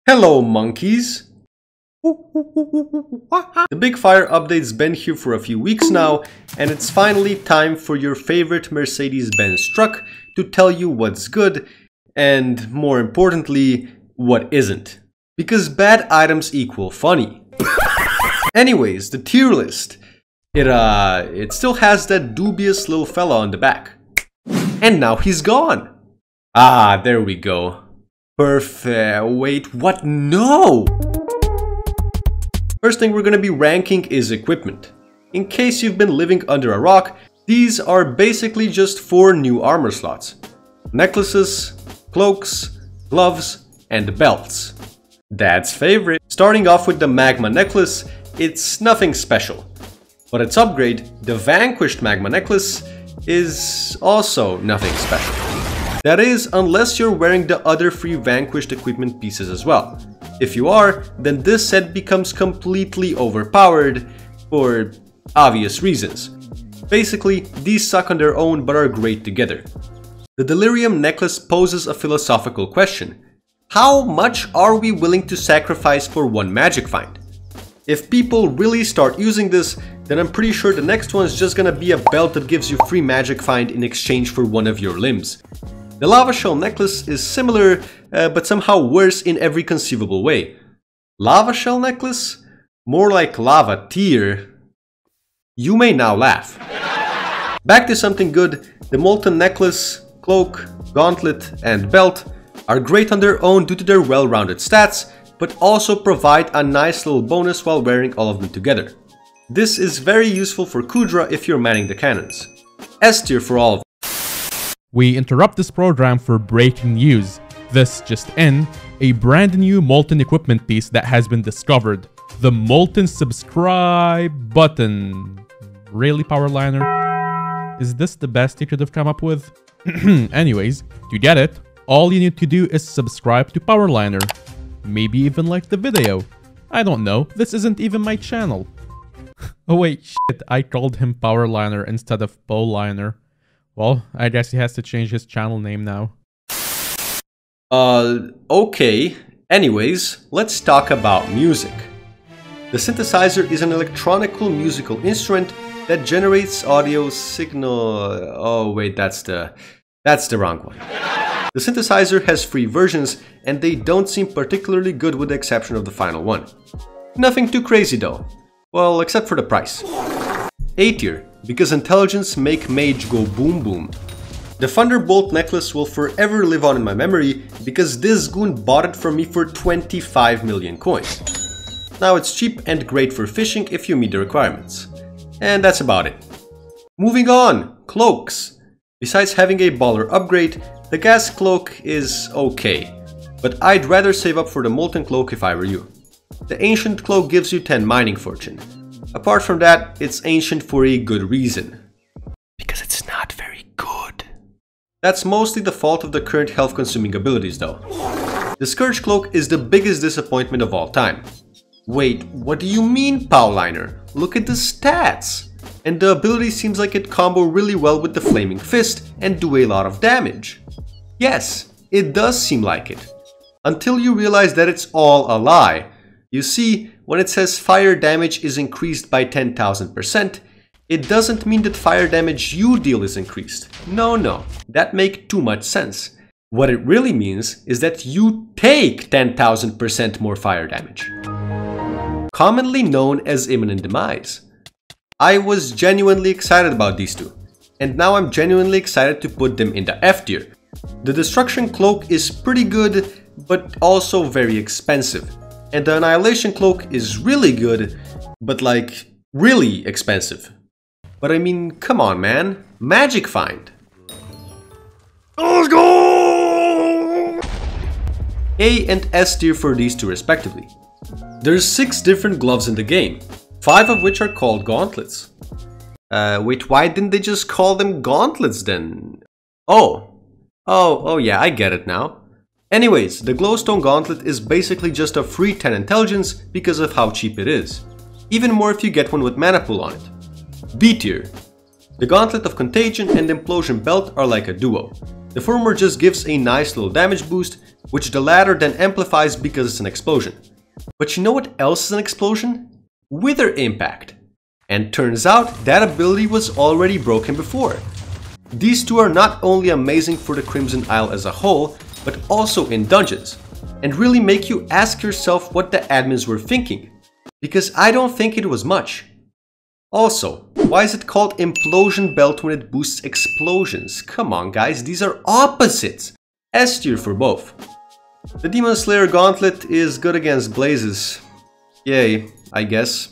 Hello, monkeys! The big fire update's been here for a few weeks now, and it's finally time for your favorite Mercedes-Benz truck to tell you what's good, and more importantly, what isn't. Because bad items equal funny. Anyways, the tier list. It still has that dubious little fella on the back. And now he's gone! Ah, there we go. Perfect. Wait, what? No! First thing we're gonna be ranking is equipment. In case you've been living under a rock, these are basically just 4 new armor slots. Necklaces, cloaks, gloves, and belts. Dad's favorite. Starting off with the Magma Necklace, it's nothing special. But its upgrade, the Vanquished Magma Necklace, is also nothing special. That is, unless you're wearing the other 3 Vanquished equipment pieces as well. If you are, then this set becomes completely overpowered for obvious reasons. Basically, these suck on their own but are great together. The Delirium Necklace poses a philosophical question. How much are we willing to sacrifice for one magic find? If people really start using this, then I'm pretty sure the next one is just gonna be a belt that gives you free magic find in exchange for one of your limbs. The Lava Shell Necklace is similar, but somehow worse in every conceivable way. Lava Shell Necklace? More like Lava Tier. You may now laugh. Back to something good, the Molten Necklace, Cloak, Gauntlet, and Belt are great on their own due to their well-rounded stats, but also provide a nice little bonus while wearing all of them together. This is very useful for Kudra if you're manning the cannons. S tier for all of them. We interrupt this program for breaking news. This just in, a brand new Molten equipment piece that has been discovered. The Molten subscribe button. Really, Powliner? Is this the best you could have come up with? Anyways, to get it, all you need to do is subscribe to Powliner. Maybe even like the video. I don't know, this isn't even my channel. Oh wait, shit, I called him Powliner instead of Powliner. Well, I guess he has to change his channel name now. Okay. Anyways, let's talk about music. The synthesizer is an electronical musical instrument that generates audio signal... Oh wait, that's the wrong one. The synthesizer has 3 versions, and they don't seem particularly good with the exception of the final one. Nothing too crazy though. Well, except for the price. A tier, because intelligence make mage go boom boom. The Thunderbolt necklace will forever live on in my memory because this goon bought it from me for 25 million coins. Now it's cheap and great for fishing if you meet the requirements. And that's about it. Moving on, cloaks. Besides having a baller upgrade, the gas cloak is okay, but I'd rather save up for the molten cloak if I were you. The ancient cloak gives you 10 mining fortune. Apart from that, it's ancient for a good reason. Because it's not very good. That's mostly the fault of the current health consuming abilities though. The Scourge Cloak is the biggest disappointment of all time. Wait, what do you mean, Powliner? Look at the stats! And the ability seems like it combo really well with the Flaming Fist and do a lot of damage. Yes, it does seem like it. Until you realize that it's all a lie. You see, when it says fire damage is increased by 10,000%, it doesn't mean that fire damage you deal is increased. No, that makes too much sense. What it really means is that you take 10,000% more fire damage. Commonly known as imminent demise. I was genuinely excited about these two, and now I'm genuinely excited to put them in the F tier. The Destruction Cloak is pretty good, but also very expensive. And the Annihilation Cloak is really good, but like, really expensive. But I mean, come on man, magic find. Let's go! A and S tier for these two respectively. There's 6 different gloves in the game, 5 of which are called Gauntlets. Wait, why didn't they just call them Gauntlets then? Oh yeah, I get it now. Anyways, the Glowstone Gauntlet is basically just a free 10 intelligence because of how cheap it is. Even more if you get one with mana pool on it. B tier. The Gauntlet of Contagion and Implosion Belt are like a duo. The former just gives a nice little damage boost, which the latter then amplifies because it's an explosion. But you know what else is an explosion? Wither Impact. And turns out that ability was already broken before. These two are not only amazing for the Crimson Isle as a whole, but also in dungeons, and really make you ask yourself what the admins were thinking, because I don't think it was much. Also, why is it called Implosion Belt when it boosts explosions? Come on guys, these are opposites! S tier for both. The Demon Slayer Gauntlet is good against blazes. Yay, I guess.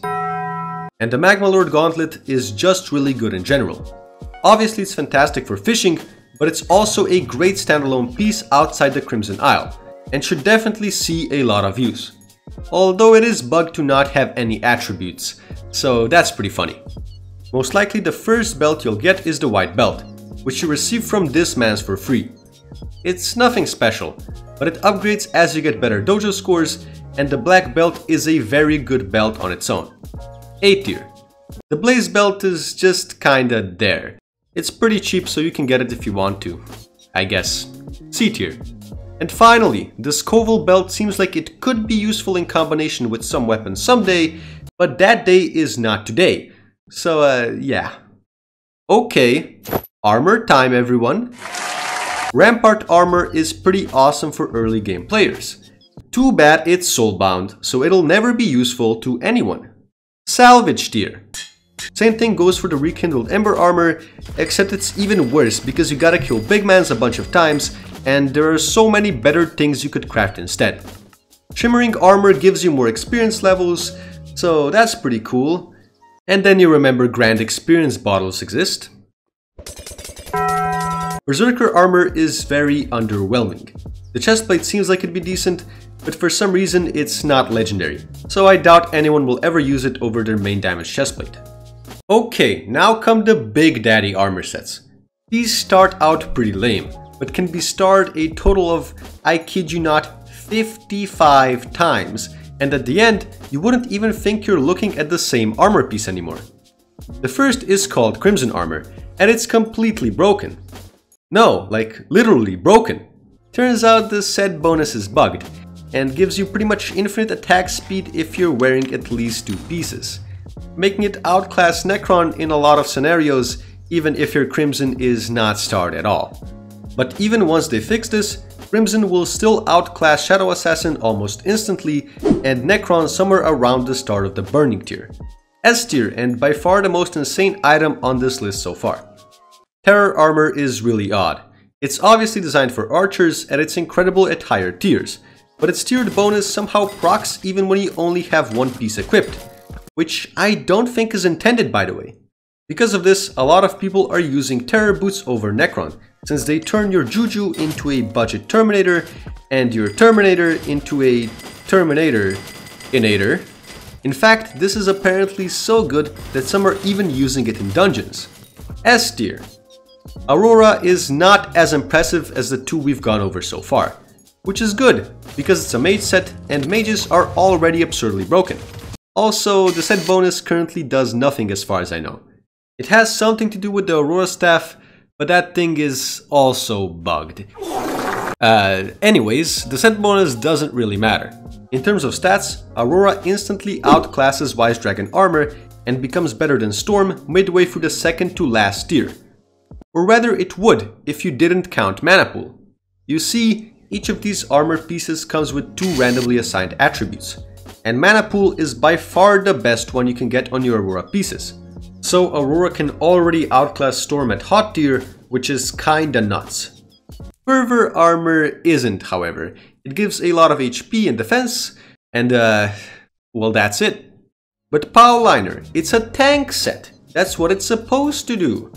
And the Magma Lord Gauntlet is just really good in general. Obviously it's fantastic for fishing, but it's also a great standalone piece outside the Crimson Isle, and should definitely see a lot of use. Although it is bugged to not have any attributes, so that's pretty funny. Most likely the first belt you'll get is the White Belt, which you receive from this man's for free. It's nothing special, but it upgrades as you get better dojo scores, and the Black Belt is a very good belt on its own. A tier. The Blaze Belt is just kinda there. It's pretty cheap, so you can get it if you want to, I guess. C tier. And finally, the Scoville Belt seems like it could be useful in combination with some weapons someday, but that day is not today. So yeah. Okay, armor time everyone. Rampart armor is pretty awesome for early game players. Too bad it's soulbound, so it'll never be useful to anyone. Salvage tier. Same thing goes for the Rekindled Ember armor, except it's even worse because you gotta kill big mans a bunch of times, and there are so many better things you could craft instead. Shimmering armor gives you more experience levels, so that's pretty cool. And then you remember grand experience bottles exist. Berserker armor is very underwhelming. The chestplate seems like it'd be decent, but for some reason it's not legendary, so I doubt anyone will ever use it over their main damage chestplate. Okay, now come the Big Daddy armor sets. These start out pretty lame, but can be starred a total of, I kid you not, 55 times, and at the end, you wouldn't even think you're looking at the same armor piece anymore. The first is called Crimson Armor, and it's completely broken. No, like literally broken. Turns out the set bonus is bugged, and gives you pretty much infinite attack speed if you're wearing at least 2 pieces, making it outclass Necron in a lot of scenarios, even if your Crimson is not starred at all. But even once they fix this, Crimson will still outclass Shadow Assassin almost instantly, and Necron somewhere around the start of the Burning tier. S tier, and by far the most insane item on this list so far. Terror armor is really odd. It's obviously designed for archers, and it's incredible at higher tiers, but its tiered bonus somehow procs even when you only have 1 piece equipped, which I don't think is intended, by the way. Because of this, a lot of people are using Terror Boots over Necron, since they turn your Juju into a budget Terminator, and your Terminator into a Terminator-inator. In fact, this is apparently so good that some are even using it in dungeons. S tier. Aurora is not as impressive as the 2 we've gone over so far, which is good, because it's a mage set and mages are already absurdly broken. Also, the set bonus currently does nothing as far as I know. It has something to do with the Aurora staff, but that thing is also bugged. Anyways, the set bonus doesn't really matter. In terms of stats, Aurora instantly outclasses Wise Dragon armor and becomes better than Storm midway through the second to last tier. Or rather it would if you didn't count Mana Pool. You see, each of these armor pieces comes with 2 randomly assigned attributes, and Mana Pool is by far the best one you can get on your Aurora pieces. So Aurora can already outclass Storm at hot tier, which is kinda nuts. Fervor armor isn't, however. It gives a lot of HP and defense, and well, that's it. But Powliner, it's a tank set. That's what it's supposed to do.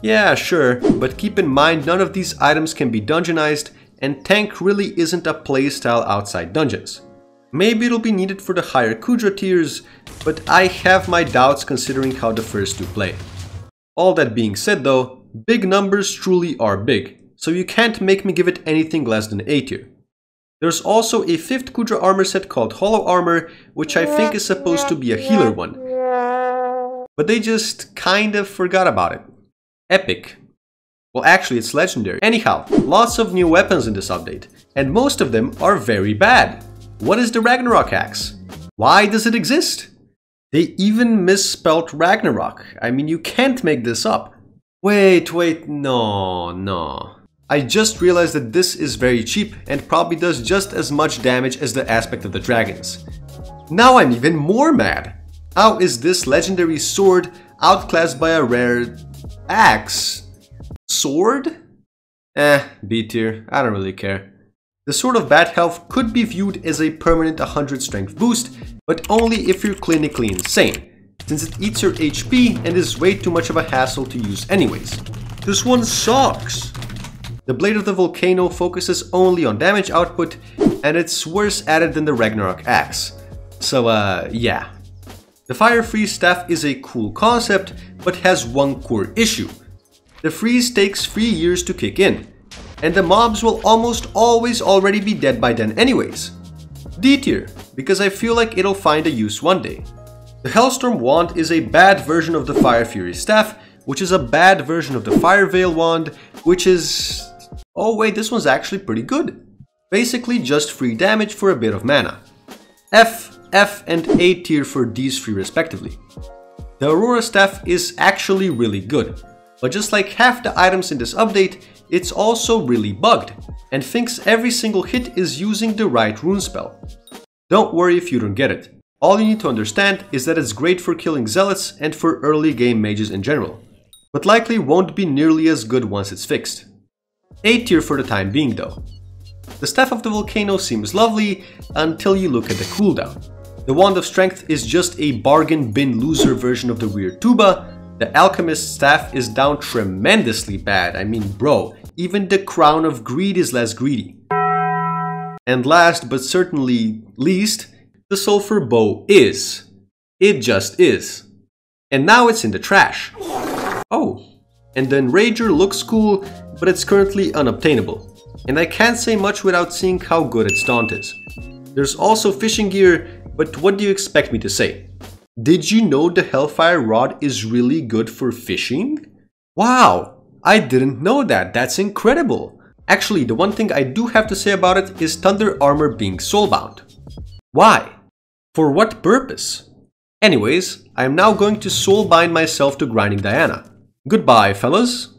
Yeah, sure, but keep in mind none of these items can be dungeonized, and tank really isn't a playstyle outside dungeons. Maybe it'll be needed for the higher Kudra tiers, but I have my doubts considering how the first 2 play. All that being said though, big numbers truly are big, so you can't make me give it anything less than A tier. There's also a 5th Kudra armor set called Hollow Armor, which I think is supposed to be a healer one. But they just kind of forgot about it. Epic. Well, actually, it's legendary. Anyhow, lots of new weapons in this update, and most of them are very bad. What is the Ragnarok axe? Why does it exist? They even misspelled Ragnarok. I mean, you can't make this up. Wait, no. I just realized that this is very cheap and probably does just as much damage as the aspect of the dragons. Now I'm even more mad. How is this legendary sword outclassed by a rare axe? Sword? B tier. I don't really care. The Sword of Bad Health could be viewed as a permanent 100 strength boost, but only if you're clinically insane, since it eats your HP and is way too much of a hassle to use anyways. This one sucks! The Blade of the Volcano focuses only on damage output, and it's worse at it than the Ragnarok axe. So yeah. The Fire Freeze staff is a cool concept, but has one core issue. The freeze takes 3 years to kick in, and the mobs will almost always already be dead by then anyways. D tier, because I feel like it'll find a use one day. The Hellstorm wand is a bad version of the Fire Fury staff, which is a bad version of the Fire Veil wand, which is... oh wait, this one's actually pretty good. Basically just free damage for a bit of mana. F, and A tier for these three respectively. The Aurora staff is actually really good, but just like half the items in this update, it's also really bugged, and thinks every single hit is using the right rune spell. Don't worry if you don't get it. All you need to understand is that it's great for killing zealots and for early game mages in general, but likely won't be nearly as good once it's fixed. A tier for the time being though. The Staff of the Volcano seems lovely until you look at the cooldown. The Wand of Strength is just a bargain bin loser version of the weird tuba. The Alchemist staff is down tremendously bad. I mean, bro, even the Crown of Greed is less greedy. And last but certainly least, the Sulfur Bow is. It just is. And now it's in the trash. Oh, and the Enrager looks cool, but it's currently unobtainable. And I can't say much without seeing how good its taunt is. There's also fishing gear, but what do you expect me to say? Did you know the Hellfire Rod is really good for fishing? Wow, I didn't know that. That's incredible. Actually, the one thing I do have to say about it is Thunder Armor being soulbound. Why? For what purpose? Anyways, I am now going to soulbind myself to Grinding Diana. Goodbye, fellas.